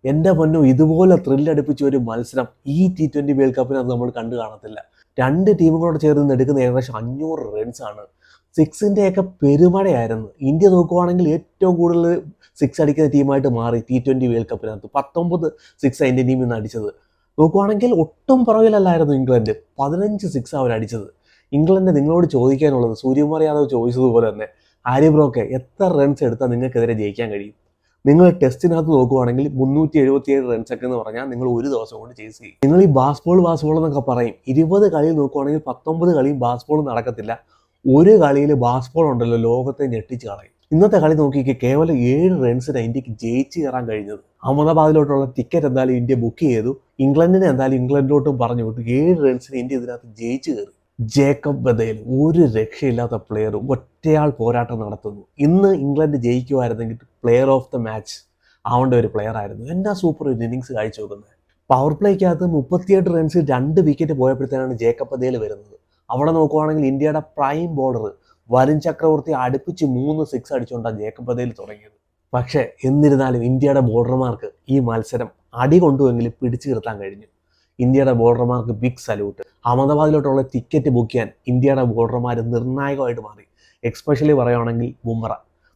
എൻ്റെ പൊന്നോ, ഇതുപോലെ ത്രില്ലടിപ്പിച്ച ഒരു മത്സരം ഈ T20 വേൾഡ് കപ്പിനകത്ത് നമ്മൾ കണ്ടു കാണത്തില്ല. രണ്ട് ടീമുകളോട് ചേർന്ന് എടുക്കുന്ന ഏകദേശം 500 റൺസാണ്. സിക്സിൻ്റെയൊക്കെ പെരുമഴയായിരുന്നു. ഇന്ത്യ നോക്കുവാണെങ്കിൽ ഏറ്റവും കൂടുതൽ സിക്സ് അടിക്കുന്ന ടീമായിട്ട് മാറി T20 വേൾഡ് കപ്പിനകത്ത്. 19 സിക്സാണ് ഇന്ത്യൻ ടീമിൽ നിന്ന് അടിച്ചത്. നോക്കുവാണെങ്കിൽ ഒട്ടും പുറകിലല്ലായിരുന്നു ഇംഗ്ലണ്ട്. 15 സിക്സ് അവരടിച്ചത്. ഇംഗ്ലണ്ട് നിങ്ങളോട് ചോദിക്കാനുള്ളത് സൂര്യകുമാർ യാദവ് ചോദിച്ചതുപോലെ തന്നെ, ഹാരി ബ്രോക്ക് എത്ര റൺസ് എടുത്താൽ നിങ്ങൾക്കെതിരെ ജയിക്കാൻ കഴിയും? നിങ്ങൾ ടെസ്റ്റിനകത്ത് നോക്കുവാണെങ്കിൽ 377 റൺസൊക്കെ എന്ന് പറഞ്ഞാൽ നിങ്ങൾ ഒരു ദിവസം കൊണ്ട് ചേസ് ചെയ്യും. നിങ്ങൾ ഈ ബാസ്ബോൾ എന്നൊക്കെ പറയും. 20 കളിയിൽ നോക്കുവാണെങ്കിൽ 19 കളിയും ബാസ്ബോൾ നടക്കത്തില്ല. ഒരു കളിയിൽ ബാസ്ബോൾ ഉണ്ടല്ലോ, ലോകത്തെ ഞെട്ടിച്ച് കളയും. ഇന്നത്തെ കളി നോക്കിയിട്ട് കേവലം 7 റൺസിന് ഇന്ത്യക്ക് ജയിച്ച് കയറാൻ കഴിഞ്ഞത്. അഹമ്മദാബാദിലോട്ടുള്ള ടിക്കറ്റ് എന്തായാലും ഇന്ത്യ ബുക്ക് ചെയ്തു. ഇംഗ്ലണ്ടിനെ എന്തായാലും ഇംഗ്ലണ്ടിലോട്ടും പറഞ്ഞു വിട്ടു. 7 റൺസിന് ഇന്ത്യ ഇതിനകത്ത് ജയിച്ച് കയറി. ജേക്കബ് ബദേൽ ഒരു രക്ഷയില്ലാത്ത പ്ലെയർ, ഒറ്റയാൾ പോരാട്ടം നടത്തുന്നു. ഇന്ന് ഇംഗ്ലണ്ട് ജയിക്കുമായിരുന്നെങ്കിൽ പ്ലെയർ ഓഫ് ദ മാച്ച് ആവേണ്ട ഒരു പ്ലെയർ ആയിരുന്നു. എന്നാ സൂപ്പർ ഒരു ഇന്നിങ്സ് കാഴ്ചവെക്കുന്നത്. പവർ പ്ലേക്കകത്ത് 38 റൺസ് 2 വിക്കറ്റ് പോയപ്പോഴത്തേനാണ് ജേക്കബ് ബദേൽ വരുന്നത്. അവിടെ നോക്കുവാണെങ്കിൽ ഇന്ത്യയുടെ പ്രൈം ബോളർ വരുൺ ചക്രവർത്തി അടുപ്പിച്ച് 3 സിക്സ് അടിച്ചുകൊണ്ടാണ് ജേക്കബ് ബദേൽ തുടങ്ങിയത്. പക്ഷേ എന്നിരുന്നാലും ഇന്ത്യയുടെ ബോളർമാർക്ക് ഈ മത്സരം അടി കൊണ്ടുവെങ്കിലും പിടിച്ചു നിർത്താൻ കഴിഞ്ഞു. ഇന്ത്യയുടെ ബോളർമാർക്ക് ബിഗ് സല്യൂട്ട്. അഹമ്മദാബാദിലോട്ടുള്ള ടിക്കറ്റ് ബുക്ക് ചെയ്യാൻ ഇന്ത്യയുടെ ബോളർമാർ നിർണായകമായിട്ട് മാറി. എക്സ്പെഷ്യലി പറയുകയാണെങ്കിൽ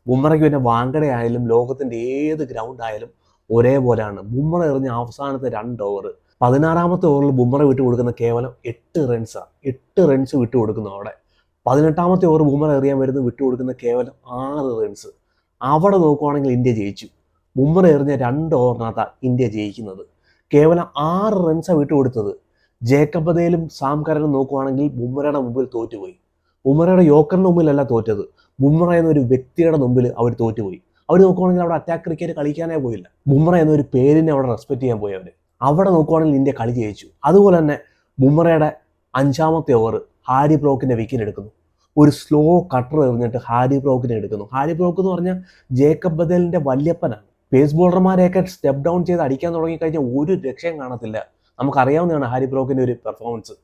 ബുംറയ്ക്ക് പിന്നെ വാങ്കഡ ആയാലും ലോകത്തിൻ്റെ ഏത് ഗ്രൗണ്ട് ആയാലും ഒരേപോലെയാണ്. ബുംറ എറിഞ്ഞ അവസാനത്തെ 2 ഓവർ, 16ാമത്തെ ഓവറിൽ ബുംറ വിട്ടു കൊടുക്കുന്ന കേവലം 8 റൺസാണ്. 8 റൺസ് വിട്ടു കൊടുക്കുന്നു അവിടെ. 18ാമത്തെ ഓവർ ബുംറ എറിയാൻ വരുന്നത് വിട്ടു കൊടുക്കുന്ന കേവലം 6 റൺസ്. അവിടെ നോക്കുവാണെങ്കിൽ ഇന്ത്യ ജയിച്ചു. ബുംറ എറിഞ്ഞ 2 ഓവറിനകത്താണ് ഇന്ത്യ ജയിക്കുന്നത്. കേവലം 6 റൺസാണ് വിട്ടുകൊടുത്തത്. ജേക്കബ് ബദേലും സാം കരനും നോക്കുവാണെങ്കിൽ ബുംറയുടെ മുമ്പിൽ തോറ്റുപോയി. ബുംറയുടെ യോക്കറിന് മുമ്പിലല്ല തോറ്റത്, ബുംറ എന്നൊരു വ്യക്തിയുടെ മുമ്പിൽ അവർ തോറ്റുപോയി. അവർ നോക്കുവാണെങ്കിൽ അവിടെ അറ്റാക്ക് ക്രിക്കറ്റ് കളിക്കാനേ പോയില്ല. ബുംറ എന്നൊരു പേരിനെ അവിടെ റെസ്പെക്ട് ചെയ്യാൻ പോയി അവർ. അവിടെ നോക്കുവാണെങ്കിൽ ഇന്ത്യ കളി ജയിച്ചു. അതുപോലെ തന്നെ ബുംറയുടെ 5ാമത്തെ ഓവർ ഹാരി ബ്രോക്കിൻ്റെ വിക്കറ്റ് എടുക്കുന്നു. ഒരു സ്ലോ കട്ടർ എറിഞ്ഞിട്ട് ഹാരി ബ്രോക്കിനെ എടുക്കുന്നു. ഹാരി ബ്രോക്ക് എന്ന് പറഞ്ഞാൽ ജേക്കബ് ബദേലിൻ്റെ വല്യപ്പനാണ്. പേസ് ബോളർമാരെയൊക്കെ സ്റ്റെപ്പ് ഡൗൺ ചെയ്ത് അടിക്കാൻ തുടങ്ങിക്കഴിഞ്ഞാൽ ഒരു രക്ഷയും കാണത്തില്ല. നമുക്കറിയാവുന്നതാണ് ഹാരി ബ്രോക്കിൻ്റെ ഒരു പെർഫോമൻസ്.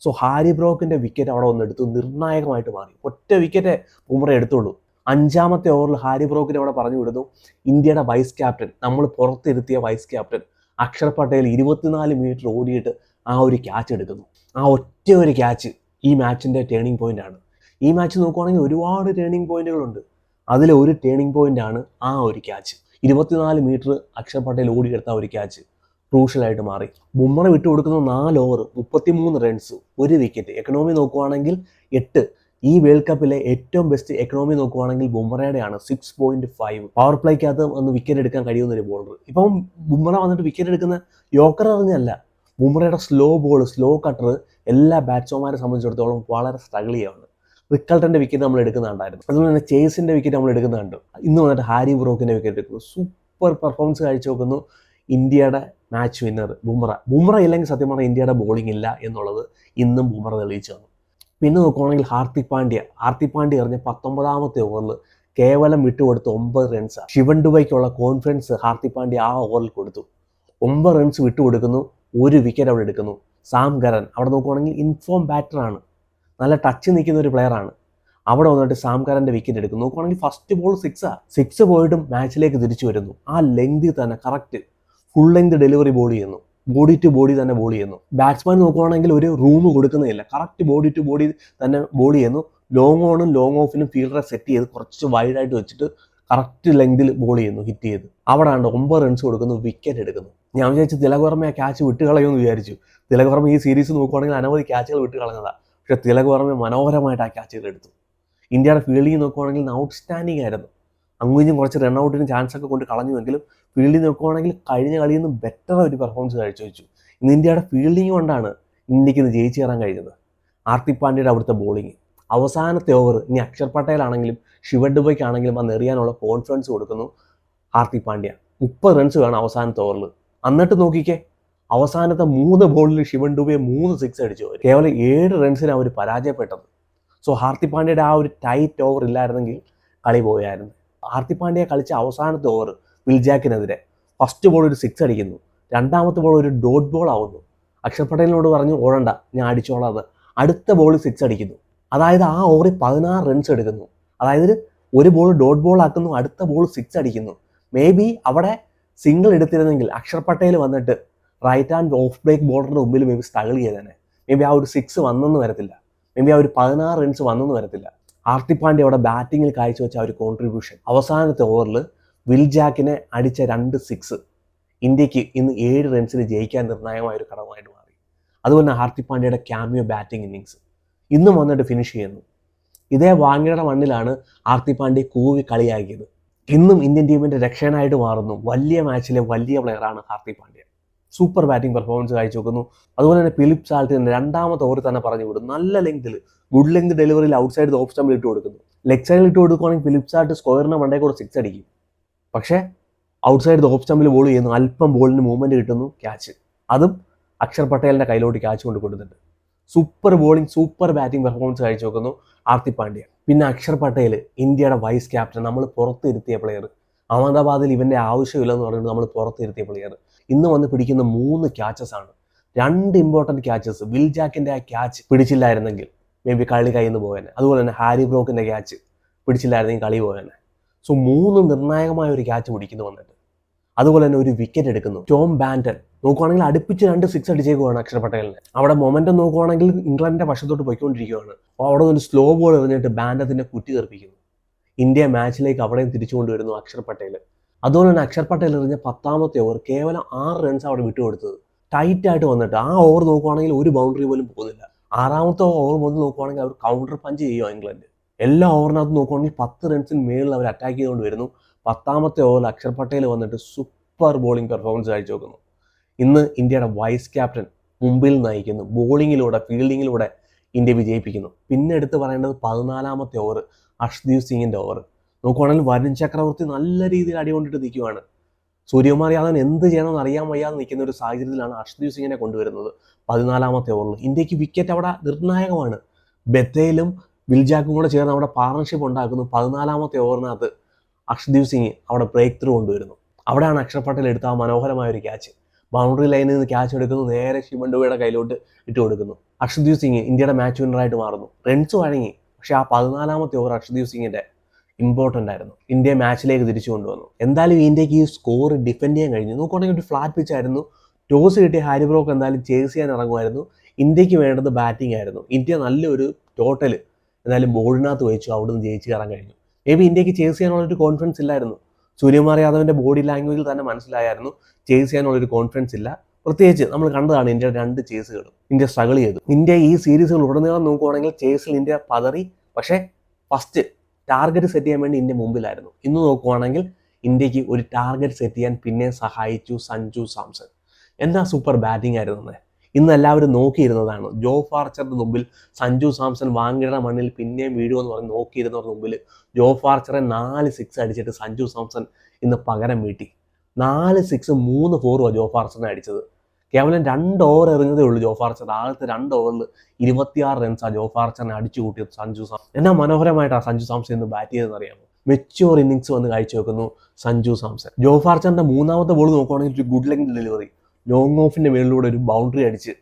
സോ ഹാരി ബ്രോക്കിൻ്റെ വിക്കറ്റ് അവിടെ വന്നെടുത്ത് നിർണായകമായിട്ട് മാറി. ഒറ്റ വിക്കറ്റേ ബുംറ എടുത്തുള്ളൂ. 5ാമത്തെ ഓവറിൽ ഹാരി ബ്രോക്കിനെ അവിടെ പറഞ്ഞു വിടുന്നു. ഇന്ത്യയുടെ വൈസ് ക്യാപ്റ്റൻ, നമ്മൾ പുറത്തിരുത്തിയ vice captain Axar Patel 24 metre ഓടിയിട്ട് ആ ഒരു ക്യാച്ച് എടുക്കുന്നു. ആ ഒറ്റ ഒരു ക്യാച്ച് ഈ മാച്ചിൻ്റെ ടേണിംഗ് പോയിൻ്റാണ്. ഈ മാച്ച് നോക്കുവാണെങ്കിൽ ഒരുപാട് ടേണിംഗ് പോയിന്റുകളുണ്ട്. അതിലെ ഒരു ടേണിംഗ് പോയിൻ്റാണ് ആ ഒരു ക്യാച്ച്. 24 മീറ്റർ അക്ഷർ പട്ടേൽ ഓടിയെടുത്ത ഒരു ക്യാച്ച് ക്രൂഷ്യലായിട്ട് മാറി. ബുംറ വിട്ടുകൊടുക്കുന്ന 4 ഓവർ 33 റൺസ്, 1 വിക്കറ്റ്. എക്കണോമി നോക്കുവാണെങ്കിൽ 8. ഈ വേൾഡ് കപ്പിലെ ഏറ്റവും ബെസ്റ്റ് എക്കണോമി നോക്കുവാണെങ്കിൽ ബുംറയുടെയാണ് 6.5. പവർ പ്ലേക്കകത്ത് ഒന്ന് വിക്കറ്റ് എടുക്കാൻ കഴിയുന്ന ഒരു ബോളർ. ഇപ്പം ബുംറ വന്നിട്ട് വിക്കറ്റ് എടുക്കുന്ന യോക്കർ അറിഞ്ഞല്ല. ബുംറയുടെ സ്ലോ ബോൾ, സ്ലോ കട്ടർ എല്ലാ ബാറ്റ്സ്മാരെ സംബന്ധിച്ചിടത്തോളം വളരെ സ്ട്രഗിൾ ചെയ്യാണ്. റിക്കൾട്ടൻ്റെ വിക്കറ്റ് നമ്മൾ എടുക്കുന്നുണ്ടായിരുന്നു. അതുപോലെ തന്നെ ചേസിൻ്റെ വിക്കറ്റ് നമ്മൾ എടുക്കുന്നുണ്ട്. ഇന്ന് വന്നിട്ട് ഹാരി ബ്രോക്കിൻ്റെ വിക്കറ്റ് എടുക്കുന്നു. സൂപ്പർ പെർഫോമൻസ് കാഴ്ചവെക്കുന്നു ഇന്ത്യയുടെ മാച്ച് വിന്നർ ബുംറ ഇല്ലെങ്കിൽ സത്യം പറഞ്ഞാൽ ഇന്ത്യയുടെ ബോളിംഗ് ഇല്ല എന്നുള്ളത് ഇന്നും ബുംറ തെളിയിച്ചു തന്നു. പിന്നെ നോക്കുവാണെങ്കിൽ ഹാർദിക് പാണ്ഡ്യ എറിഞ്ഞ 19ാമത്തെ ഓവറിൽ കേവലം വിട്ടുകൊടുത്ത് 9 റൺസാണ്. ശിവൻ ദുബൈക്കുള്ള കോൺഫിഡൻസ് ഹാർദിക് പാണ്ഡ്യ ആ ഓവറിൽ കൊടുത്തു. 9 റൺസ് വിട്ടുകൊടുക്കുന്നു, 1 വിക്കറ്റ് അവിടെ എടുക്കുന്നു. സാം കരൻ അവിടെ നോക്കുവാണെങ്കിൽ ഇൻഫോം ബാറ്ററാണ്, നല്ല ടച്ച് നിൽക്കുന്ന ഒരു പ്ലെയറാണ്. അവിടെ വന്നിട്ട് സാം കരൻ്റെ വിക്കറ്റ് എടുക്കുന്നു. നോക്കുവാണെങ്കിൽ ഫസ്റ്റ് ബോൾ 6 പോയിട്ടും മാച്ചിലേക്ക് തിരിച്ചു വരുന്നു. ആ ലെങ്തിൽ തന്നെ correct full length delivery ball ചെയ്യുന്നു. ബോഡി ടു ബോഡി തന്നെ ബോൾ ചെയ്യുന്നു. ബാറ്റ്സ്മാൻ നോക്കുവാണെങ്കിൽ ഒരു റൂം കൊടുക്കുന്നില്ല, കറക്റ്റ് ബോഡി ടു ബോഡി തന്നെ ബോൾ ചെയ്യുന്നു. ലോങ് ഓണും ലോങ് ഓഫിനും ഫീൽഡറെ സെറ്റ് ചെയ്ത് കുറച്ച് വൈഡായിട്ട് വെച്ചിട്ട് കറക്റ്റ് ലെങ്തിൽ ബോൾ ചെയ്യുന്നു, ഹിറ്റ് ചെയ്ത്. അവിടെ ആണ് 9 റൺസ് കൊടുക്കുന്നു, വിക്കറ്റ് എടുക്കുന്നു. ഞാൻ വിചാരിച്ചു തിലക് വർമ്മ ആ ക്യാച്ച് വിട്ട് കളയുമെന്ന് വിചാരിച്ചു. തിലക് വർമ്മ ഈ സീരീസ് നോക്കുവാണെങ്കിൽ അനവധി ക്യാച്ചുകൾ വിട്ട് കളഞ്ഞതാണ്. പക്ഷേ തിലക് വർമ്മ മനോഹരമായിട്ട് ആ ക്യാച്ചുകൾ എടുത്തു. ഇന്ത്യയുടെ ഫീൽഡിങ് നോക്കുവാണെങ്കിൽ ഔട്ട്സ്റ്റാൻഡിങ് ആയിരുന്നു. അങ്ങും കുറച്ച് റൺഔട്ടിന് ചാൻസ് ഒക്കെ കൊണ്ട് കളഞ്ഞുവെങ്കിലും ഫീൽഡിങ് നോക്കുവാണെങ്കിൽ കഴിഞ്ഞ കളിയിൽ നിന്ന് ബെറ്റർ ഒരു പെർഫോമൻസ് കാഴ്ചവെച്ചു. ഇന്ന് ഇന്ത്യയുടെ ഫീൽഡിങ് കൊണ്ടാണ് ഇന്ത്യക്ക് ഇന്ന് ജയിച്ചു കയറാൻ കഴിഞ്ഞത്. ഹാർദിക് പാണ്ഡ്യയുടെ അവിടുത്തെ ബോളിങ്, അവസാനത്തെ ഓവർ ഇനി അക്ഷർ പട്ടേൽ ആണെങ്കിലും ശിവൻ ദുബൈക്കാണെങ്കിലും അന്ന് എറിയാനുള്ള കോൺഫിഡൻസ് കൊടുക്കുന്നു ഹാർദിക് പാണ്ഡ്യ. 30 റൺസ് വേണം അവസാനത്തെ ഓവറിൽ. എന്നിട്ട് നോക്കിക്കേ, അവസാനത്തെ 3 ബോളിൽ ശിവൻ ദുബൈ 3 സിക്സ് അടിച്ചു. കേവലം 7 റൺസിന് അവർ പരാജയപ്പെട്ടത്. സോ ഹാർദിക് പാണ്ഡ്യയുടെ ആ ഒരു ടൈറ്റ് ഓവർ ഇല്ലായിരുന്നെങ്കിൽ കളി പോയായിരുന്നു. ഹാർദിക് പാണ്ഡ്യ കളിച്ച അവസാനത്തെ ഓവർ വിൽ ജാക്കിനെതിരെ ഫസ്റ്റ് ബോൾ ഒരു 6 അടിക്കുന്നു, 2ാമത്തെ ബോൾ ഒരു ഡോട്ട് ബോൾ ആവുന്നു. അക്ഷർ പട്ടേലിനോട് പറഞ്ഞു ഓടണ്ട, ഞാൻ അടിച്ചോളാം. അത് അടുത്ത ബോൾ 6 അടിക്കുന്നു. അതായത് ആ ഓവറിൽ 16 റൺസ് എടുക്കുന്നു. അതായത് ഒരു ബോൾ ഡോട്ട് ബോൾ ആക്കുന്നു, അടുത്ത ബോൾ 6 അടിക്കുന്നു. മേ ബി അവിടെ സിംഗിൾ എടുത്തിരുന്നെങ്കിൽ അക്ഷർ പട്ടേൽ വന്നിട്ട് റൈറ്റ് ഹാൻഡ് ഓഫ് ബ്രേക്ക് ബോളറിന്റെ മുമ്പിൽ മേ ബി സ്ട്രഗിൾ ചെയ്തേനെ. മേ ബി ആ ഒരു 6 വന്നെന്ന് വരത്തില്ല, മേ ബി ആ ഒരു 16 റൺസ് വന്നെന്ന് വരത്തില്ല. ഹാർദിക് പാണ്ഡ്യ അവിടെ ബാറ്റിങ്ങിൽ കാഴ്ചവെച്ച ആ ഒരു കോൺട്രിബ്യൂഷൻ, അവസാനത്തെ ഓവറിൽ വിൽ ജാക്കിനെ അടിച്ച 2 6 ഇന്ത്യക്ക് ഇന്ന് 7 റൺസിന് ജയിക്കാൻ നിർണായകമായ ഒരു ഘടകമായിട്ട് മാറി. അതുപോലെ തന്നെ ഹാർദിക് പാണ്ഡ്യയുടെ ക്യാമിയോ ബാറ്റിംഗ് ഇന്നിങ്സ് ഇന്നും വന്നിട്ട് ഫിനിഷ് ചെയ്യുന്നു. ഇതേ വാങ്കയുടെ മണ്ണിലാണ് ഹാർദിക് പാണ്ഡ്യ കൂവി കളിയാക്കിയത്. ഇന്നും ഇന്ത്യൻ ടീമിന്റെ രക്ഷകനായിട്ട് മാറുന്നു. വലിയ മാച്ചിലെ വലിയ പ്ലെയറാണ് Hardik Pandya. Super batting performance കാഴ്ചവെക്കുന്നു. അതുപോലെ തന്നെ ഫിലിപ്പ് സാൾട്ടിന് രണ്ടാമത്തെ ഓവർ തന്നെ പറഞ്ഞു വിടും. നല്ല ലെങ്തിൽ, ഗുഡ് ലെങ്ത് ഡെലിവറിയിൽ ഔട്ട് സൈഡ് ഓഫ് സ്റ്റമ്പിൽ ഇട്ട് കൊടുക്കുന്നു. ലെഗ് സൈഡിൽ ഇട്ട് കൊടുക്കുകയാണെങ്കിൽ ഫിലിപ്പ് സാൾട്ട് സ്ക്വയറിന് മണ്ടേ കൂടെ 6 അടിക്കും. പക്ഷേ ഔട്ട് സൈഡ് ഓഫ് സ്റ്റമ്പിൽ ബോൾ ചെയ്യുന്നു, അല്പം ബോളിന് മൂവ്മെന്റ് കിട്ടുന്നു, ക്യാച്ച്. അതും അക്ഷർ പട്ടേലിന്റെ കയ്യിലോട്ട് ക്യാച്ച് കൊണ്ട് കൊടുത്തിട്ടുണ്ട്. Super bowling, super batting performance കാഴ്ചവെക്കുന്നു ഹാർദിക് പാണ്ഡ്യ. പിന്നെ അക്ഷർ പട്ടേൽ ഇന്ത്യയുടെ വൈസ് ക്യാപ്റ്റൻ, നമ്മൾ പുറത്തിരുത്തിയ പ്ലെയർ. അഹമ്മദാബാദിൽ ഇവന്റെ ആവശ്യമില്ലെന്ന് പറഞ്ഞിട്ട് നമ്മൾ പുറത്തിരുത്തിയ പ്ലെയർ ഇന്ന് വന്ന് പിടിക്കുന്ന 3 ക്യാച്ചസ് ആണ്. 2 ഇമ്പോർട്ടൻറ്റ് ക്യാച്ചസ്. വിൽ ജാക്കിന്റെ ആ ക്യാച്ച് പിടിച്ചില്ലായിരുന്നെങ്കിൽ മേ ബി കളി കയ്യിൽ നിന്ന് പോയേനെ. അതുപോലെ തന്നെ ഹാരി ബ്രോക്കിന്റെ ക്യാച്ച് പിടിച്ചില്ലായിരുന്നെങ്കിൽ കളി പോയേനെ. സോ 3 നിർണായകമായ ഒരു ക്യാച്ച് പിടിക്കുന്നു വന്നിട്ട്. അതുപോലെ തന്നെ ഒരു വിക്കറ്റ് എടുക്കുന്നു. ടോം ബാൻറ്റൺ നോക്കുവാണെങ്കിൽ അടുപ്പിച്ച് 2 6 അടിച്ചേക്കുവാണ് അക്ഷർ പട്ടേലിനെ. അവിടെ മൊമെന്റം നോക്കുവാണെങ്കിൽ ഇംഗ്ലണ്ടിന്റെ വശത്തോട്ട് പോയിക്കൊണ്ടിരിക്കുകയാണ്. അപ്പോൾ അവിടെ ഒരു സ്ലോ ബോൾ എറിഞ്ഞിട്ട് ബാൻറ്റത്തിന്റെ കുറ്റി തെറിപ്പിക്കുന്നു. ഇന്ത്യ മാച്ചിലേക്ക് അവിടെയും തിരിച്ചുകൊണ്ടുവരുന്നു അക്ഷർ പട്ടേൽ. അതുപോലെ തന്നെ അക്ഷർ പട്ടേൽ എറിഞ്ഞ 10ാമത്തെ ഓവർ കേവലം 6 റൺസ് അവിടെ വിട്ടുകൊടുത്തത്. ടൈറ്റ് ആയിട്ട് വന്നിട്ട് ആ ഓവർ നോക്കുവാണെങ്കിൽ ഒരു ബൗണ്ടറി പോലും പോകുന്നില്ല. 6ാമത്തെ ഓവർ മുതൽ നോക്കുവാണെങ്കിൽ അവർ കൗണ്ടർ പഞ്ച് ചെയ്യുക ഇംഗ്ലണ്ട്. എല്ലാ ഓവറിനകത്ത് നോക്കുവാണെങ്കിൽ 10 റൺസിന് മേളിൽ അവർ അറ്റാക്ക് ചെയ്തുകൊണ്ട് വരുന്നു. 10ാമത്തെ ഓവറിൽ അക്ഷർ പട്ടേൽ വന്നിട്ട് സൂപ്പർ ബോളിംഗ് പെർഫോമൻസ് കാഴ്ചവെക്കുന്നു. ഇന്ന് ഇന്ത്യയുടെ വൈസ് ക്യാപ്റ്റൻ മുമ്പിൽ നയിക്കുന്നു. ബോളിങ്ങിലൂടെ, ഫീൽഡിങ്ങിലൂടെ ഇന്ത്യ വിജയിപ്പിക്കുന്നു. പിന്നെ എടുത്ത് പറയേണ്ടത് 14ാമത്തെ ഓവർ, അർഷ്ദീപ് സിംഗിന്റെ ഓവർ നോക്കുവാണെങ്കിൽ വരുൺ ചക്രവർത്തി നല്ല രീതിയിൽ അടികൊണ്ടിട്ട് നിൽക്കുകയാണ്. സൂര്യകുമാർ യാദവ് എന്ത് ചെയ്യണമെന്ന് അറിയാൻ വയ്യാതെ നിൽക്കുന്ന ഒരു സാഹചര്യത്തിലാണ് അർഷ്ദീപ് സിംഗിനെ കൊണ്ടുവരുന്നത് 14ാമത്തെ ഓവറിൽ. ഇന്ത്യക്ക് വിക്കറ്റ് അവിടെ നിർണായകമാണ്. ബത്തേലും വിൽ ജാക്കും കൂടെ ചേർന്ന് അവിടെ പാർട്ണർഷിപ്പ് ഉണ്ടാക്കുന്നു. 14ാമത്തെ ഓവറിനകത്ത് അർഷ്ദീപ് സിംഗ് അവിടെ ബ്രേക്ക് ത്രൂ കൊണ്ടുവരുന്നു. അവിടെയാണ് അക്ഷർ പട്ടേൽ എടുത്ത ആ മനോഹരമായ ഒരു ക്യാച്ച്. ബൗണ്ടറി ലൈനിൽ നിന്ന് ക്യാച്ച് എടുക്കുന്നു, നേരെ ശിവൻ ഡുബെയുടെ കയ്യിലോട്ട് ഇട്ട് കൊടുക്കുന്നു. അർഷ്ദീപ് സിംഗ് ഇന്ത്യയുടെ മാച്ച് വിന്നറായിട്ട് മാറുന്നു. റൺസ് വഴങ്ങി, പക്ഷേ ആ 14ാമത്തെ ഓവർ അർഷ്ദീപ് സിംഗിന്റെ ഇമ്പോർട്ടൻ്റ് ആയിരുന്നു. ഇന്ത്യ മാച്ചിലേക്ക് തിരിച്ചു കൊണ്ടുവന്നു. എന്തായാലും ഇന്ത്യക്ക് ഈ സ്കോർ ഡിഫെൻഡ് ചെയ്യാൻ കഴിഞ്ഞു. നോക്കുകയാണെങ്കിൽ ഒരു ഫ്ലാറ്റ് പിച്ച് ആയിരുന്നു. ടോസ് കിട്ടിയ ഹാരി ബ്രോക്ക് എന്തായാലും ചേസ് ചെയ്യാൻ ഇറങ്ങുമായിരുന്നു. ഇന്ത്യക്ക് വേണ്ടത് ബാറ്റിംഗ് ആയിരുന്നു. ഇന്ത്യ നല്ലൊരു ടോട്ടൽ എന്തായാലും ബോളിനകത്ത് വെച്ചു, അവിടുന്ന് ജയിച്ച് കയറാൻ കഴിഞ്ഞു. മേ ബി ഇന്ത്യക്ക് ചേസ് ചെയ്യാനുള്ളൊരു കോൺഫിഡൻസ് ഇല്ലായിരുന്നു. സൂര്യകുമാർ യാദവിന്റെ ബോഡി ലാംഗ്വേജിൽ തന്നെ മനസ്സിലായിരുന്നു ചേസ് ചെയ്യാനുള്ളൊരു കോൺഫിഡൻസ് ഇല്ല. പ്രത്യേകിച്ച് നമ്മൾ കണ്ടതാണ് ഇന്ത്യയുടെ 2 ചേസുകളും ഇന്ത്യ സ്ട്രഗിൾ ചെയ്തു. ഇന്ത്യ ഈ സീരീസുകൾ ഉടനീളം നോക്കുവാണെങ്കിൽ ചേസിൽ ഇന്ത്യ പതറി. പക്ഷേ ഫസ്റ്റ് ടാർഗറ്റ് സെറ്റ് ചെയ്യാൻ വേണ്ടി ഇന്ത്യ മുമ്പിലായിരുന്നു. ഇന്ന് നോക്കുവാണെങ്കിൽ ഇന്ത്യക്ക് ഒരു ടാർഗറ്റ് സെറ്റ് ചെയ്യാൻ പിന്നെ സഹായിച്ചു സഞ്ജു സാംസൺ. എന്താ സൂപ്പർ ബാറ്റിംഗ് ആയിരുന്നു. ഇന്ന് എല്ലാവരും നോക്കിയിരുന്നതാണ്. ജോഫ് ആർച്ചറിന്റെ മുമ്പിൽ സഞ്ജു സാംസൺ വാങ്കയുടെ മണ്ണിൽ പിന്നെയും വീഴുമെന്ന് പറഞ്ഞ് നോക്കിയിരുന്നവരുടെ മുമ്പിൽ ജോഫ് ആർച്ചറെ 4 6 അടിച്ചിട്ട് സഞ്ജു സാംസൺ ഇന്ന് പകരം വീട്ടി. 4 6 3 4 ജോഫ് ആർച്ചറിനെ അടിച്ചത്. കേവലം 2 ഓവർ എറിഞ്ഞതേ ഉള്ളൂ ജോഫ് ആർച്ചർ. ആദ്യത്തെ 2 ഓവറിൽ 26 റൺസാണ് ജോഫ് ആർച്ചറിനെ അടിച്ചു കൂട്ടിയത് സഞ്ജു സാംസൺ. എന്നാ മനോഹരമായിട്ടാണ് സഞ്ജു സാംസൺ ഇന്ന് ബാറ്റ് ചെയ്തതെന്ന് അറിയാമോ? മെച്യൂർ ഇന്നിങ്സ് വന്ന് കാഴ്ചവെക്കുന്നു സഞ്ജു സാംസൺ. ജോഫ് ആർച്ചറിന്റെ 3ാമത്തെ ബോൾ നോക്കുവാണെങ്കിൽ ഒരു ഗുഡ് ലെങ്ത് ഡെലിവറി, ലോങ് ഓഫിന്റെ മേളിലൂടെ ഒരു ബൗണ്ടറി അടിച്ച്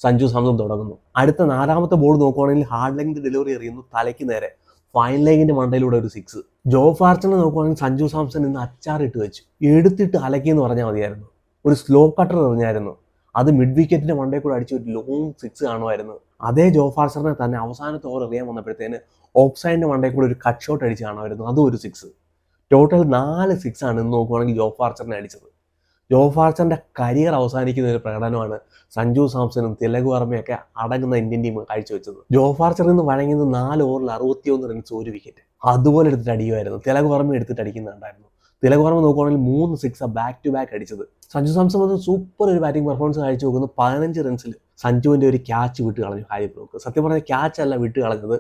സഞ്ജു സാംസൺ തുടങ്ങുന്നു. അടുത്ത 4ാമത്തെ ബോൾ നോക്കുവാണെങ്കിൽ ഹാർഡ് ലെങ്ത് ഡെലിവറി എറിയുന്നു തലയ്ക്ക് നേരെ, ഫൈൻ ലെഗിന്റെ മണ്ടയിലൂടെ ഒരു 6. ജോഫ് ആർച്ചറിനെ നോക്കുവാണെങ്കിൽ സഞ്ജു സാംസൺ ഇന്ന് അച്ചാറിട്ട് വെച്ചു. എടുത്തിട്ട് അലക്കിയെന്ന് പറഞ്ഞാൽ മതിയായിരുന്നു. ഒരു സ്ലോ കട്ടർ എറിഞ്ഞായിരുന്നു, അത് മിഡ് വിക്കറ്റിന്റെ മണ്ടയിൽ കൂടെ അടിച്ച് ഒരു ലോങ് 6 കാണുമായിരുന്നു. അതേ ജോഫ് ആർച്ചറിനെ തന്നെ അവസാനത്തെ ഓവർ എറിയാൻ വന്നപ്പോഴത്തേന് ഓഫ് സൈഡിന്റെ മണ്ടയിൽ കൂടെ ഒരു കട്ട് ഷോട്ട് അടിച്ച് കാണുമായിരുന്നു, അതും ഒരു 6. ടോട്ടൽ 4 6 ആണ് ഇന്ന് നോക്കുവാണെങ്കിൽ ജോഫ് ആർച്ചറിനെ അടിച്ചത്. ജോഫ് ആർച്ചറിന്റെ കരിയർ അവസാനിക്കുന്ന ഒരു പ്രകടനമാണ് സഞ്ജു സാംസണും തിലക് വർമ്മയൊക്കെ അടങ്ങുന്ന ഇന്ത്യൻ ടീം കാഴ്ചവെച്ചത്. ജോഫ് ആർച്ചറിൽ നിന്ന് വഴങ്ങിയത് 4 ഓവറിൽ 61 റൺസ്, 1 വിക്കറ്റ്. അതുപോലെ എടുത്തിട്ട് അടിക്കുമായിരുന്നു. തിലക് വർമ്മ എടുത്തിട്ട് അടിക്കുന്നുണ്ടായിരുന്നു. തിലക് വർമ്മ നോക്കുവാണെങ്കിൽ 3 6 ബാക്ക് ടു ബാക്ക് അടിച്ചത്. സഞ്ജു സാംസൺ വന്ന് സൂപ്പർ ഒരു ബാറ്റിംഗ് പെർഫോമൻസ് കാഴ്ചവെക്കുന്നു. 15 റൺസിൽ സഞ്ജുവിന്റെ ഒരു ക്യാച്ച് വിട്ട് കളഞ്ഞു ഹാരി ബ്രോക്ക്. സത്യം പറഞ്ഞ ക്യാച്ച് അല്ല വിട്ട് കളഞ്ഞത്,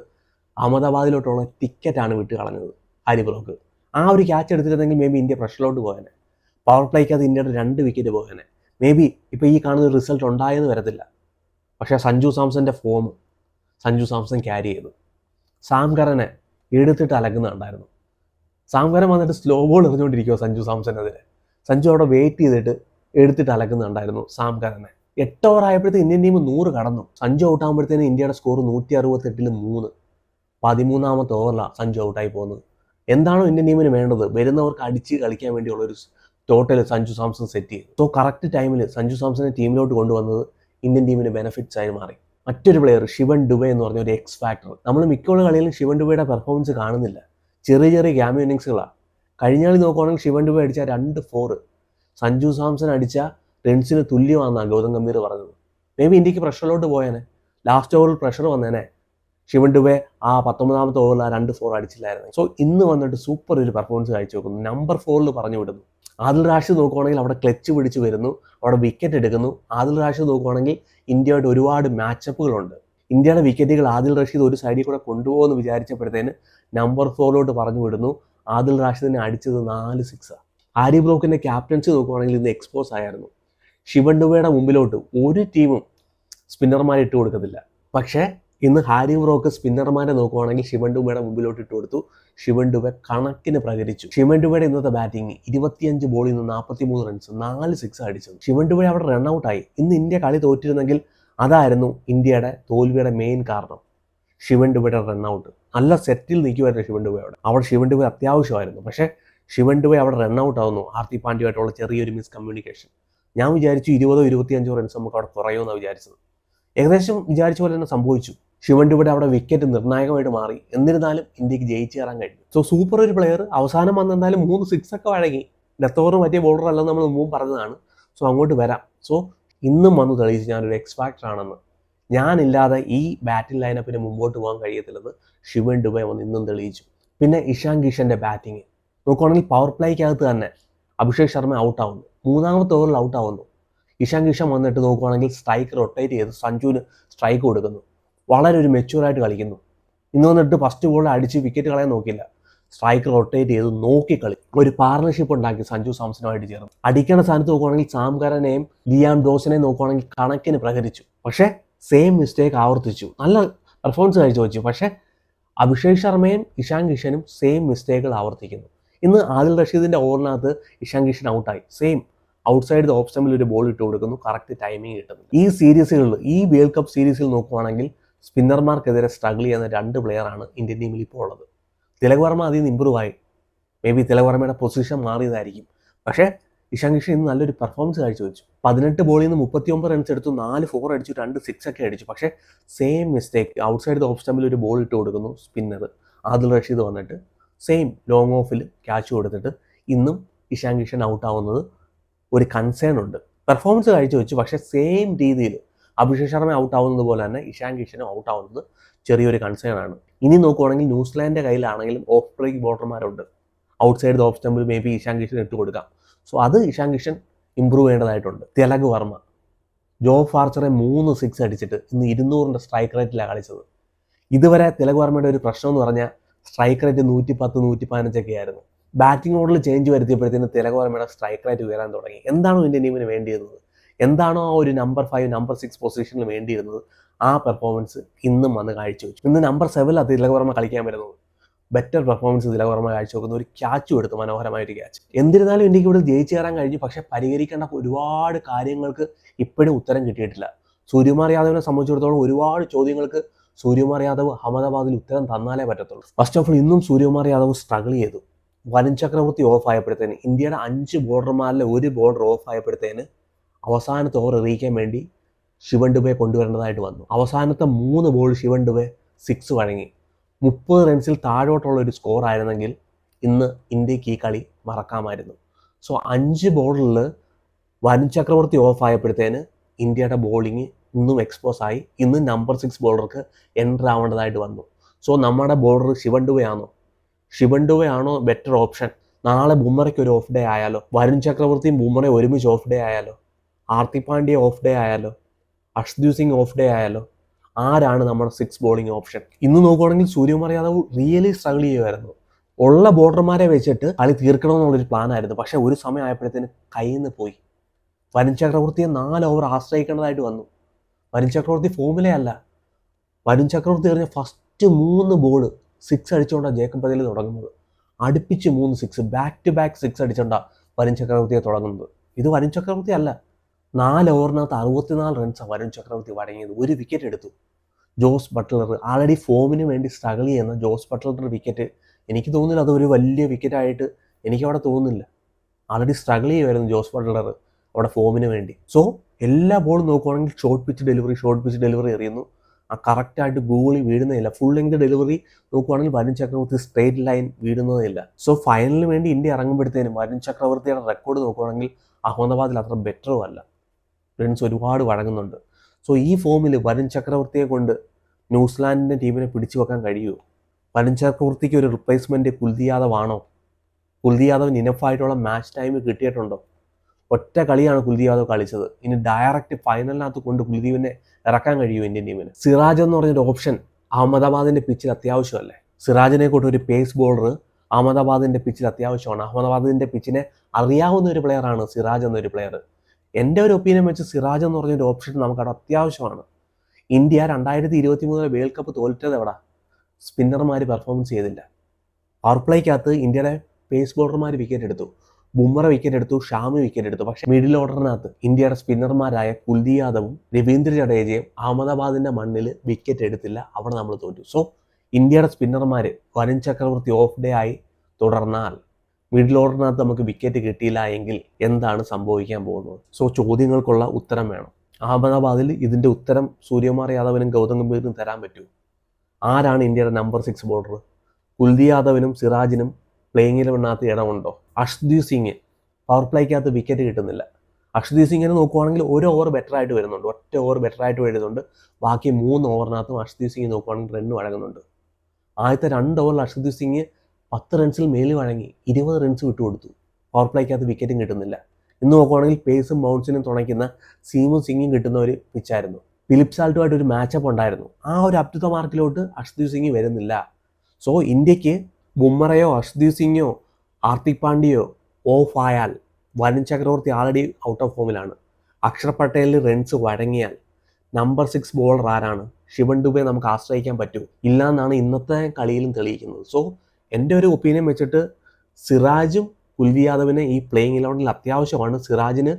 അഹമ്മദാബാദിലോട്ടുള്ള ടിക്കറ്റാണ് വിട്ട് കളഞ്ഞത് ഹാരി ബ്രോക്ക്. ആ ഒരു ക്യാച്ച് എടുത്തിരുന്നെങ്കിൽ മേ ബി ഇന്ത്യ പ്രഷറിലോട്ട് പോയേനെ. പവർ പ്ലേക്ക് അത് ഇന്ത്യയുടെ 2 വിക്കറ്റ് പോയേനെ. മേ ബി ഇപ്പോൾ ഈ കാണുന്ന റിസൾട്ട് ഉണ്ടായെന്ന് വരത്തില്ല. പക്ഷേ സഞ്ജു സാംസന്റെ ഫോം സഞ്ജു സാംസൺ ക്യാരി ചെയ്തു. സാം കറനെ എടുത്തിട്ട് അലക്കുന്നുണ്ടായിരുന്നു. സാം കറൻ വന്നിട്ട് സ്ലോ ബോൾ എറിഞ്ഞുകൊണ്ടിരിക്കുമോ സഞ്ജു സാംസനെതിരെ. സഞ്ജു അവിടെ വെയിറ്റ് ചെയ്തിട്ട് എടുത്തിട്ട് അലക്കുന്നുണ്ടായിരുന്നു സാം കറനെ. 8 ഓവർ ആയപ്പോഴത്തേക്ക് ഇന്ത്യൻ ടീം 100 കടന്നു. സഞ്ജു ഔട്ടാകുമ്പോഴത്തേന് ഇന്ത്യയുടെ സ്കോർ 168-ൽ 3. 13ാമത്തെ ഓവറിലാണ് സഞ്ജു ഔട്ടായി പോകുന്നത്. എന്താണോ ഇന്ത്യൻ ടീമിന് വേണ്ടത്, വരുന്നവർക്ക് അടിച്ച് കളിക്കാൻ വേണ്ടിയുള്ളൊരു ടോട്ടൽ സഞ്ജു സാംസൺ സെറ്റ് ചെയ്തു. സോ കറക്റ്റ് ടൈമിൽ സഞ്ജു സാംസനെ ടീമിലോട്ട് കൊണ്ടുവന്നത് ഇന്ത്യൻ ടീമിന് ബെനിഫിറ്റ്സ് ആയി മാറി. മറ്റൊരു പ്ലെയർ ശിവൻ ദുബെ എന്ന് പറഞ്ഞ ഒരു എക്സ് ഫാക്ടർ. നമ്മൾ മിക്കുള്ള കളിയിലും ശിവൻ ദുബെയുടെ പെർഫോമൻസ് കാണുന്നില്ല. ചെറിയ ചെറിയ ക്യാമിയോ ഇന്നിങ്സുകളാണ്. കഴിഞ്ഞ കളി നോക്കുവാണെങ്കിൽ ശിവൻ ദുബെ അടിച്ച 2 4 സഞ്ജു സാംസൺ അടിച്ച റൺസിന് തുല്യമാണെന്നാണ് ഗൗതം ഗംഭീർ പറഞ്ഞത്. മേ ബി ഇന്ത്യക്ക് പ്രഷറിലോട്ട് പോയേനെ, ലാസ്റ്റ് ഓവറിൽ പ്രഷർ വന്നേനെ. ശിവൻ ദുബെ ആ 19ാമത്തെ ഓവറിൽ ആ 2 4 അടിച്ചില്ലായിരുന്നു. സോ ഇന്ന് വന്നിട്ട് സൂപ്പർ ഒരു പെർഫോമൻസ് കാഴ്ചവെക്കുന്നു. നമ്പർ 4 പറഞ്ഞു വിടുന്നു. ആദിൽ റാഷിദ് നോക്കുവാണെങ്കിൽ അവിടെ ക്ലച്ച് പിടിച്ച് വരുന്നു, അവിടെ വിക്കറ്റ് എടുക്കുന്നു. ആദിൽ റാഷിദ് നോക്കുവാണെങ്കിൽ ഇന്ത്യയായിട്ട് ഒരുപാട് മാച്ചപ്പുകളുണ്ട്. ഇന്ത്യയുടെ വിക്കറ്റുകൾ ആദിൽ റഷീദ് ഒരു സൈഡിൽ കൂടെ കൊണ്ടുപോകുമെന്ന് വിചാരിച്ചപ്പോഴത്തേന് നമ്പർ 4 പറഞ്ഞു വിടുന്നു. ആദിൽ റാഷിദിനെ അടിച്ചത് 4 6. ഹാരി ബ്രോക്കിന്റെ ക്യാപ്റ്റൻസി നോക്കുവാണെങ്കിൽ ഇന്ന് എക്സ്പോസ് ആയിരുന്നു. ശിവൻ ദുബെയുടെ മുമ്പിലോട്ട് ഒരു ടീമും സ്പിന്നർമാരെ ഇട്ട് കൊടുക്കത്തില്ല. പക്ഷേ ഇന്ന് ഹാരി ബ്രോക്ക് സ്പിന്നർമാരെ നോക്കുവാണെങ്കിൽ ശിവൻ ദുബെയുടെ മുമ്പിലോട്ട് ഇട്ട് കൊടുത്തു. ശിവൻ ദുബെ കണക്കിന് പ്രകരിച്ചു. ശിവൻ ദുബെയുടെ ഇന്നത്തെ ബാറ്റിംഗ് 25 ബോളിൽ നിന്ന് 43 റൺസ്, 4 6 അടിച്ചത്. ശിവൻ ദുബെ അവിടെ റൺഔട്ടായി. ഇന്ന് ഇന്ത്യ കളി തോറ്റിരുന്നെങ്കിൽ അതായിരുന്നു ഇന്ത്യയുടെ തോൽവിയുടെ മെയിൻ കാരണം. ശിവൻ ദുബെയുടെ റൺഔട്ട് നല്ല സെറ്റിൽ നിൽക്കുമായിരുന്നു. ശിവൻ ദുബെ അവിടെ ശിവൻ ദുബെ അത്യാവശ്യമായിരുന്നു. പക്ഷേ ശിവൻ ദുബെ അവിടെ റൺഔട്ട് ആവുന്നു. ഹാർദിക് പാണ്ഡ്യയുമായിട്ടുള്ള ചെറിയൊരു മിസ്കമ്മ്യൂണിക്കേഷൻ. ഞാൻ വിചാരിച്ചു 20 25 റൺസ് നമുക്ക് അവിടെ കുറയുമെന്നാണ് വിചാരിച്ചത്. ഏകദേശം വിചാരിച്ച പോലെ തന്നെ സംഭവിച്ചു. ശിവൻ ദുബെയുടെ അവിടെ വിക്കറ്റ് നിർണായകമായിട്ട് മാറി. എന്നിരുന്നാലും ഇന്ത്യക്ക് ജയിച്ചു കയറാൻ കഴിഞ്ഞു. സോ സൂപ്പർ ഒരു പ്ലെയർ. അവസാനം വന്നെന്തായാലും 3 6 ഒക്കെ വഴങ്ങി. ഡെത്ത് ഓവർ പറ്റിയ ബോളർ അല്ലെന്ന് നമ്മൾ മുമ്പ് പറഞ്ഞതാണ്. സോ അങ്ങോട്ട് വരാം. സോ ഇന്നും വന്ന് തെളിയിച്ച് ഞാനൊരു എക്സ് ഫാക്ടർ ആണെന്ന്. ഞാനില്ലാതെ ഈ ബാറ്റിംഗ് ലൈനപ്പിന് മുമ്പോട്ട് പോകാൻ കഴിയത്തില്ലെന്ന് ശിവൻ ദുബെ വന്ന് ഇന്നും തെളിയിച്ചു. പിന്നെ ഇഷാൻ കിഷന്റെ ബാറ്റിംഗ് നോക്കുവാണെങ്കിൽ പവർ പ്ലേക്കകത്ത് തന്നെ അഭിഷേക് ശർമ്മ ഔട്ടാവുന്നു. 3ാമത്തെ ഓവറിൽ ഔട്ടാവുന്നു. ഇഷാൻ കിഷൻ വന്നിട്ട് നോക്കുവാണെങ്കിൽ സ്ട്രൈക്ക് റൊട്ടേറ്റ് ചെയ്ത് സഞ്ജുവിന് സ്ട്രൈക്ക് കൊടുക്കുന്നു. വളരെ ഒരു മെച്യൂറായിട്ട് കളിക്കുന്നു. ഇന്ന് വന്നിട്ട് ഫസ്റ്റ് ബോൾ അടിച്ച് വിക്കറ്റ് കളയാൻ നോക്കില്ല. സ്ട്രൈക്ക് റൊട്ടേറ്റ് ചെയ്ത് നോക്കി കളി. ഒരു പാർട്ണർഷിപ്പ് ഉണ്ടാക്കി സഞ്ജു സാംസണുമായിട്ട് ചേർന്ന്. അടിക്കേണ്ട സ്ഥാനത്ത് നോക്കുവാണെങ്കിൽ സാം കരനെയും ലിയാം ഡോസിനെയും നോക്കുവാണെങ്കിൽ കണക്കിന് പ്രഹരിച്ചു. പക്ഷേ സെയിം മിസ്റ്റേക്ക് ആവർത്തിച്ചു. നല്ല പെർഫോമൻസ് കാഴ്ചവെച്ചു. പക്ഷേ അഭിഷേക് ശർമ്മയും ഇഷാൻ കിഷനും സെയിം മിസ്റ്റേക്കുകൾ ആവർത്തിക്കുന്നു. ഇന്ന് ആദിൽ റഷീദിന്റെ ഓവറിനകത്ത് ഇഷാൻ കിഷൻ ഔട്ടായി. സെയിം ഔട്ട്സൈഡ് ഓഫ് സ്റ്റമ്പിൽ ഒരു ബോൾ ഇട്ട് കൊടുക്കുന്നു. കറക്റ്റ് ടൈമിങ് കിട്ടുന്നു. ഈ സീരീസുകളിൽ ഈ വേൾഡ് കപ്പ് സീരീസിൽ നോക്കുവാണെങ്കിൽ സ്പിന്നർമാർക്കെതിരെ സ്ട്രഗിൾ ചെയ്യുന്ന 2 പ്ലെയറാണ് ഇന്ത്യൻ ടീമിൽ ഇപ്പോൾ ഉള്ളത്. തിലക് വർമ്മ അതിൽ നിന്ന് ഇമ്പ്രൂവ് ആയി. മേ ബി തിലക് വർമ്മയുടെ പൊസിഷൻ മാറിയതായിരിക്കും. പക്ഷേ ഇഷാൻ കിഷൻ ഇന്ന് നല്ലൊരു പെർഫോമൻസ് കാഴ്ചവെച്ചു. 18 ബോളിൽ നിന്ന് 39 റൺസ് എടുത്തു, 4 4 അടിച്ചു, 2 6 ഒക്കെ അടിച്ചു. പക്ഷേ സെയിം മിസ്റ്റേക്ക്. ഔട്ട്സൈഡ് ഓഫ് സ്റ്റമ്പിൽ ഒരു ബോൾ ഇട്ട് കൊടുക്കുന്നു സ്പിന്നർ ആദിൽ റഷീദ് വന്നിട്ട് സെയിം ലോങ് ഓഫിൽ ക്യാച്ച് കൊടുത്തിട്ട് ഇന്നും ഇഷാൻ കിഷൻ ഔട്ടാവുന്നത് ഒരു കൺസേൺ ഉണ്ട്. പെർഫോമൻസ് കാഴ്ചവെച്ചു. പക്ഷേ സെയിം രീതിയിൽ അഭിഷേക് ശർമ്മ ഔട്ടാവുന്നത് പോലെ തന്നെ ഇഷാൻ കിഷനും ഔട്ടാവുന്നത് ചെറിയൊരു കൺസേൺ ആണ്. ഇനി നോക്കുവാണെങ്കിൽ ന്യൂസിലാൻഡിന്റെ കയ്യിലാണെങ്കിലും ഓഫ് ബ്രേക്ക് ബോളർമാരുണ്ട്. ഔട്ട്സൈഡ് ഓഫ് സ്റ്റമ്പിൽ മേ ബി ഇഷാൻ കിഷൻ ഇട്ട് കൊടുക്കാം. സോ അത് ഇഷാൻ കിഷൻ ഇമ്പ്രൂവ് ചെയ്യേണ്ടതായിട്ടുണ്ട്. തിലക് വർമ്മ ജോഫ് ആർച്ചറെ 3 6 അടിച്ചിട്ട് ഇന്ന് 200ന്റെ സ്ട്രൈക്ക് റേറ്റിലാണ് കളിച്ചത്. ഇതുവരെ തിലക് വർമ്മയുടെ ഒരു പ്രശ്നം എന്ന് പറഞ്ഞാൽ സ്ട്രൈക്ക് റേറ്റ് 110 115 ഒക്കെ ആയിരുന്നു. ബാറ്റിംഗ് ഓർഡറിൽ ചേഞ്ച് വരുത്തിയപ്പോഴത്തേന് തിലക് വർമ്മയുടെ സ്ട്രൈക്ക് റേറ്റ് ഉയരാൻ തുടങ്ങി. എന്താണോ ഇന്ത്യൻ ടീമിന് വേണ്ടിയിരുന്നത്, എന്താണോ ആ ഒരു നമ്പർ 5 നമ്പർ 6 പൊസിഷനിൽ വേണ്ടിയിരുന്നത്, ആ പെർഫോമൻസ് ഇന്നും വന്ന് കാഴ്ചവെച്ചു. ഇന്ന് നമ്പർ 7 തിലക് വർമ്മ കളിക്കാൻ വരുന്നത്. ബെറ്റർ പെർഫോമൻസ് തിലക് വർമ്മ കാഴ്ചവെക്കുന്ന ഒരു ക്യാച്ചും എടുത്തു, മനോഹരമായൊരു ക്യാച്ച്. എന്നിരുന്നാലും ഇന്ത്യക്ക് ഇവിടെ ജയിച്ചു കയറാൻ കഴിഞ്ഞു. പക്ഷേ പരിഹരിക്കേണ്ട ഒരുപാട് കാര്യങ്ങൾക്ക് ഇപ്പോഴും ഉത്തരം കിട്ടിയിട്ടില്ല. സൂര്യകുമാർ യാദവിനെ സംബന്ധിച്ചിടത്തോളം ഒരുപാട് ചോദ്യങ്ങൾക്ക് സൂര്യകുമാർ യാദവ് അഹമ്മദാബാദിൽ ഉത്തരം തന്നാലേ പറ്റത്തുള്ളൂ. ഫസ്റ്റ് ഓഫ് ഓൾ ഇന്നും സൂര്യകുമാർ യാദവ് സ്ട്രഗിൾ ചെയ്തു. വരുൺ ചക്രവർത്തി ഓഫ് ആയപ്പോഴത്തേന് ഇന്ത്യയുടെ 5 ബോളർമാരിലെ ഒരു ബോളർ ഓഫ് ആയപ്പോഴത്തേന് അവസാനത്തെ ഓവർ എറിയിക്കാൻ വേണ്ടി ശിവൻ ദുബെ കൊണ്ടുവരേണ്ടതായിട്ട് വന്നു. അവസാനത്തെ 3 ബോൾ ശിവൻ ദുബെ 6 വഴങ്ങി. 30 റൺസിൽ താഴോട്ടുള്ള ഒരു സ്കോർ ആയിരുന്നെങ്കിൽ ഇന്ന് ഇന്ത്യക്ക് ഈ കളി മറക്കാമായിരുന്നു. സോ 5 ബോളിൽ വരുൺ ചക്രവർത്തി ഓഫ് ആയപ്പോഴത്തേന് ഇന്ത്യയുടെ ബോളിങ് ഇന്നും എക്സ്പോസ് ആയി. ഇന്ന് നമ്പർ 6 ബോളർക്ക് എൻ്റർ ആവേണ്ടതായിട്ട് വന്നു. സോ നമ്മുടെ ബോളർ ശിവൻ ദുബെ ആണോ ബെറ്റർ ഓപ്ഷൻ? നാളെ ബുംറയ്ക്ക് ഒരു ഓഫ് ഡേ ആയാലോ? വരുൺ ചക്രവർത്തിയും ബുംറയും ഒരുമിച്ച് ഓഫ് ഡേ ആയാലോ? ഹാർദിക് പാണ്ഡ്യ ഓഫ് ഡേ ആയാലോ? അർഷ്ദീപ് സിംഗ് ഓഫ് ഡേ ആയാലോ? ആരാണ് നമ്മുടെ 6 ബോളിംഗ് ഓപ്ഷൻ? ഇന്ന് നോക്കുവാണെങ്കിൽ സൂര്യകുമാർ യാദവ് റിയലി സ്ട്രഗിൾ ചെയ്യുമായിരുന്നു. ഉള്ള ബോളർമാരെ വെച്ചിട്ട് കളി തീർക്കണമെന്നുള്ളൊരു പ്ലാൻ ആയിരുന്നു. പക്ഷേ ഒരു സമയം ആയപ്പോഴത്തേന് കയ്യിൽ നിന്ന് പോയി. വരുൺ ചക്രവർത്തിയെ 4 ഓവർ ആശ്രയിക്കേണ്ടതായിട്ട് വന്നു. വരുൺ ചക്രവർത്തി ഫോമിലേ അല്ല. വരുൺ ചക്രവർത്തി എറിഞ്ഞ ഫസ്റ്റ് 3 ബോൾ 6 അടിച്ചുകൊണ്ടാണ് ജേക്കബ് പതേൽ തുടങ്ങുന്നത്. അടുപ്പിച്ച് 3 6 ബാക്ക് ടു ബാക്ക് 6 അടിച്ചുകൊണ്ടാണ് വരുൺ ചക്രവർത്തിയെ തുടങ്ങുന്നത്. ഇത് വരുൺ ചക്രവർത്തി അല്ല. 4 ഓവറിനകത്ത് 64 റൺസാണ് വരുൺ ചക്രവർത്തി വഴങ്ങിയത്. ഒരു വിക്കറ്റ് എടുത്തു. ജോസ് ബട്ട്ലർ ആൾറെഡി ഫോമിന് വേണ്ടി സ്ട്രഗിൾ ചെയ്യുന്ന ജോസ് ബട്ട്ലറുടെ വിക്കറ്റ് എനിക്ക് തോന്നുന്നില്ല അതൊരു വലിയ വിക്കറ്റായിട്ട് എനിക്കവിടെ തോന്നുന്നില്ല. ആൾറെഡി സ്ട്രഗിൾ ചെയ്യുമായിരുന്നു ജോസ് ബട്ട്ലർ അവിടെ ഫോമിന് വേണ്ടി. സോ എല്ലാ ബോളും നോക്കുവാണെങ്കിൽ ഷോർട്ട് പിച്ച് ഡെലിവറി എറിയുന്നു. ആ കറക്റ്റായിട്ട് ഗോളി വീഴുന്നതില്ല. ഫുൾ ലെങ്ത് ഡെലിവറി നോക്കുവാണെങ്കിൽ Varun Chakravarthy straight line വീഴുന്നതില്ല. So ഫൈനലിന് വേണ്ടി ഇന്ത്യ ഇറങ്ങുമ്പോഴത്തേനും വരുൺ ചക്രവർത്തിയുടെ റെക്കോർഡ് നോക്കുവാണെങ്കിൽ അഹമ്മദാബാദിൽ അത്ര ബെറ്ററും അല്ല. റൺസ് ഒരുപാട് വഴങ്ങുന്നുണ്ട്. സോ ഈ ഫോമിൽ വരുൺ ചക്രവർത്തിയെ കൊണ്ട് ന്യൂസിലാൻഡിൻ്റെ ടീമിനെ പിടിച്ചു വെക്കാൻ കഴിയുമോ? വരുൺ ചക്രവർത്തിക്ക് ഒരു റിപ്ലേസ്മെൻറ്റ് കുൽദീപ് യാദവ് ആണോ? കുൽദീപ് യാദവിന് ഇനഫായിട്ടുള്ള മാച്ച് ടൈം കിട്ടിയിട്ടുണ്ടോ? ഒറ്റ കളിയാണ് കുൽദീപ് യാദവ് കളിച്ചത്. ഇനി ഡയറക്റ്റ് ഫൈനലിനകത്ത് കൊണ്ട് കുൽദീപിനെ ഇറക്കാൻ കഴിയുമോ ഇന്ത്യൻ ടീമിന്? സിറാജ് എന്ന് പറഞ്ഞൊരു ഓപ്ഷൻ അഹമ്മദാബാദിൻ്റെ പിച്ചിൽ അത്യാവശ്യമല്ലേ? സിറാജിനെ കൊണ്ട് ഒരു പേസ് ബോളർ അഹമ്മദാബാദിൻ്റെ പിച്ചിൽ അത്യാവശ്യമാണ്. അഹമ്മദാബാദിൻ്റെ പിച്ചിനെ അറിയാവുന്ന ഒരു പ്ലെയറാണ് സിറാജ് എന്നൊരു പ്ലെയർ. എൻ്റെ ഒരു ഒപ്പീനിയൻ വെച്ച് സിറാജ് എന്ന് പറഞ്ഞൊരു ഓപ്ഷൻ നമുക്കവിടെ അത്യാവശ്യമാണ്. ഇന്ത്യ 2023 വേൾഡ് കപ്പ് തോൽറ്റത് എവിടെ? സ്പിന്നർമാർ പെർഫോമൻസ് ചെയ്തില്ല. പവർ പ്ലേക്കകത്ത് ഇന്ത്യയുടെ പേസ് ബോളർമാർ വിക്കറ്റ് എടുത്തു. ബുംറ വിക്കറ്റ് എടുത്തു, ഷാമി വിക്കറ്റ് എടുത്തു. പക്ഷേ മിഡിൽ ഓർഡറിനകത്ത് ഇന്ത്യയുടെ സ്പിന്നർമാരായ കുൽദീപ് യാദവും രവീന്ദ്ര ജഡേജയും അഹമ്മദാബാദിൻ്റെ മണ്ണിൽ വിക്കറ്റ് എടുത്തില്ല. അവിടെ നമ്മൾ തോറ്റു. സോ ഇന്ത്യയുടെ സ്പിന്നർമാർ വരുൺ ചക്രവർത്തി ഓഫ് ഡേ ആയി തുടർന്നാൽ മിഡിൽ ഓർഡറിനകത്ത് നമുക്ക് വിക്കറ്റ് കിട്ടിയില്ല എങ്കിൽ എന്താണ് സംഭവിക്കാൻ പോകുന്നത്? സോ ചോദ്യങ്ങൾക്കുള്ള ഉത്തരം വേണം. അഹമ്മദാബാദിൽ ഇതിൻ്റെ ഉത്തരം സൂര്യകുമാർ യാദവിനും ഗൗതം ഗംഭീറിനും തരാൻ പറ്റൂ. ആരാണ് ഇന്ത്യയുടെ നമ്പർ 6 ബോളർ? കുൽദീപ് യാദവിനും സിറാജിനും പ്ലേയിങ് ഇലവനകത്ത് ഇടമുണ്ടോ? അർഷ്ദീപ് സിംഗ് പവർ പ്ലേക്കകത്ത് വിക്കറ്റ് കിട്ടുന്നില്ല. അർഷ്ദീപ് സിംഗിനെ നോക്കുവാണെങ്കിൽ ഒരു ഓവർ ബെറ്റർ ആയിട്ട് വരുന്നുണ്ട്, ഒറ്റ ഓവർ ബെറ്റർ ആയിട്ട് വരുന്നുണ്ട്. ബാക്കി 3 ഓവറിനകത്തും അർഷ്ദീപ് സിംഗ് നോക്കുവാണെങ്കിൽ റൺ വഴങ്ങുന്നുണ്ട്. ആദ്യത്തെ 2 ഓവറിൽ അർഷ്ദീപ് സിംഗ് 10 റൺസിൽ മേലിൽ വഴങ്ങി 20 റൺസ് വിട്ടുകൊടുത്തു. പവർ പ്ലേക്കകത്ത് വിക്കറ്റും കിട്ടുന്നില്ല. ഇന്ന് നോക്കുവാണെങ്കിൽ പേസും ബൗൺസിനും തുണയ്ക്കുന്ന സീമും സിംഗും കിട്ടുന്ന ഒരു പിച്ചായിരുന്നു. ഫിലിപ്പ് സാൾട്ടുമായിട്ട് ഒരു മാച്ചപ്പ് ഉണ്ടായിരുന്നു. ആ ഒരു അപ് ടു ദ മാർക്കിലോട്ട് അർഷ്ദീപ് സിംഗ് വരുന്നില്ല. സോ ഇന്ത്യക്ക് ബുംറയോ അർഷ്ദീപ് സിംഗോ ഹാർദിക് പാണ്ഡ്യയോ ഓഫ് ആയാൽ Varun Chakravarthy already out of ഫോമിലാണ്. അക്ഷർ പട്ടേലിൽ റൺസ് വഴങ്ങിയാൽ നമ്പർ 6 ബോളർ ആരാണ്? ശിവൻ ദുബെ നമുക്ക് ആശ്രയിക്കാൻ പറ്റൂ? ഇല്ല എന്നാണ് ഇന്നത്തെ കളിയിലും തെളിയിക്കുന്നത്. സോ എൻ്റെ ഒരു ഒപ്പീനിയൻ വെച്ചിട്ട് സിറാജും കുൽദീപ് യാദവിന് ഈ പ്ലേയിങ് ഇലവനിൽ അത്യാവശ്യമാണ്. സിറാജിന്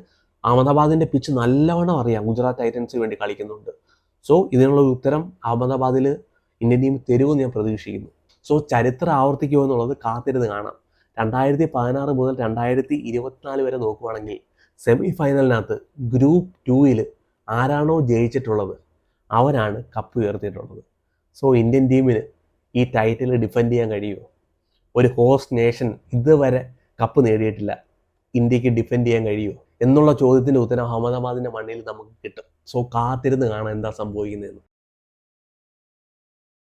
അഹമ്മദാബാദിൻ്റെ പിച്ച് നല്ലവണ്ണം അറിയാം, ഗുജറാത്ത് ടൈറ്റൻസിന് വേണ്ടി കളിക്കുന്നുണ്ട്. സോ ഇതിനുള്ള ഉത്തരം അഹമ്മദാബാദിൽ ഇന്ത്യൻ ടീം തരുമെന്ന് ഞാൻ പ്രതീക്ഷിക്കുന്നു. സോ ചരിത്രം ആവർത്തിക്കുമോ എന്നുള്ളത് കാത്തിരുന്ന് കാണാം. 2016 മുതൽ 2024 വരെ നോക്കുവാണെങ്കിൽ സെമി ഫൈനലിനകത്ത് ഗ്രൂപ്പ് 2 ആരാണോ ജയിച്ചിട്ടുള്ളത് അവരാണ് കപ്പ് ഉയർത്തിയിട്ടുള്ളത്. സോ ഇന്ത്യൻ ടീമിന് ഈ ടൈറ്റിൽ ഡിഫെൻഡ് ചെയ്യാൻ കഴിയുമോ? ഒരു ഹോസ്റ്റ് നേഷൻ ഇതുവരെ കപ്പ് നേടിയിട്ടില്ല, ഇന്ത്യക്ക് ഡിഫെൻഡ് ചെയ്യാൻ കഴിയുമോ എന്നുള്ള ചോദ്യത്തിൻ്റെ ഉത്തരം അഹമ്മദാബാദിൻ്റെ മണ്ണിൽ നമുക്ക് കിട്ടും. സോ കാത്തിരുന്ന് കാണാൻ എന്താ സംഭവിക്കുന്നതെന്ന്.